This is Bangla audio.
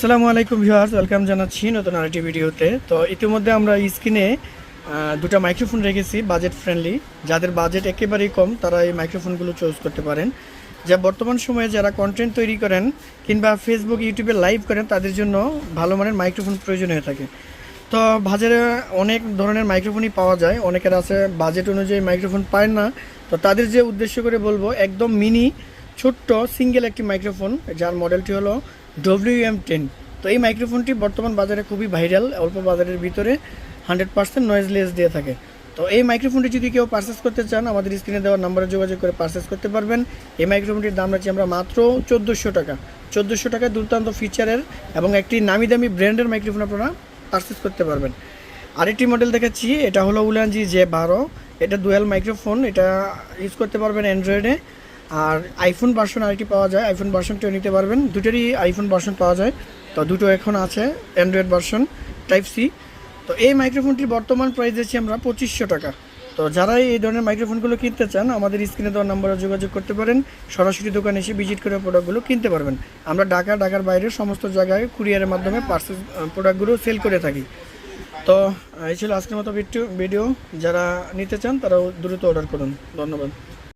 আসসালামু আলাইকুম ভিউয়ার্স, ওয়েলকাম জানাচ্ছি নতুন আরেকটি ভিডিওতে। তো ইতিমধ্যে আমরা স্ক্রিনে দুটো মাইক্রোফোন রেখেছি বাজেট ফ্রেন্ডলি। যাদের বাজেট একেবারেই কম তারা এই মাইক্রোফোনগুলো চুজ করতে পারেন। যা বর্তমান সময়ে যারা কন্টেন্ট তৈরি করেন কিংবা ফেসবুক ইউটিউবে লাইভ করেন তাদের জন্য ভালো মানের মাইক্রোফোন প্রয়োজন হয়ে থাকে। তো বাজারে অনেক ধরনের মাইক্রোফোনই পাওয়া যায়, অনেকের আছে বাজেট অনুযায়ী মাইক্রোফোন পায় না। তো তাদের যে উদ্দেশ্য করে বলবো, একদম মিনি ছোট্ট সিঙ্গেল একটি মাইক্রোফোন যার মডেলটি হলো WM10। তো এই মাইক্রোফোনটি বর্তমান বাজারে খুবই ভাইরাল, অল্প বাজারের ভিতরে 100% নয়েজলেস দিয়ে থাকে। তো এই মাইক্রোফোনটি যদি কেউ পারচেস করতে চান আমাদের স্ক্রিনে দেওয়া নাম্বারে যোগাযোগ করে পারচেস করতে পারবেন। এই মাইক্রোফোনটির দাম রাখছি আমরা মাত্র 1400 টাকা। 1400 টাকায় দুর্দান্ত ফিচারের এবং একটি নামি দামি ব্র্যান্ডের মাইক্রোফোন আপনারা পারচেস করতে পারবেন। আরেকটি মডেল দেখাচ্ছি, এটা হলো উলানজি J12। এটা ডুয়াল মাইক্রোফোন, এটা ইউজ করতে পারবেন অ্যান্ড্রয়েডে। আর আইফোন ভার্সন আরেকটি পাওয়া যায়, আইফোন ভার্সনটিও নিতে পারবেন। দুটোরই আইফোন ভার্সন পাওয়া যায়, তো দুটো এখন আছে অ্যান্ড্রয়েড ভার্সন টাইপ সি। তো এই মাইক্রোফোনটির বর্তমান প্রাইস দিচ্ছি আমরা 2500 টাকা। তো যারা এই ধরনের মাইক্রোফোনগুলো কিনতে চান আমাদের স্ক্রিনে দেওয়ার নাম্বারে যোগাযোগ করতে পারেন, সরাসরি দোকানে এসে ভিজিট করে প্রোডাক্টগুলো কিনতে পারবেন। আমরা ঢাকার বাইরে সমস্ত জায়গায় কুরিয়ারের মাধ্যমে পার্সেল প্রোডাক্টগুলো সেল করে থাকি। তো এই ছিল আজকের মতো ভিডিও। যারা নিতে চান তারাও দ্রুত অর্ডার করুন। ধন্যবাদ।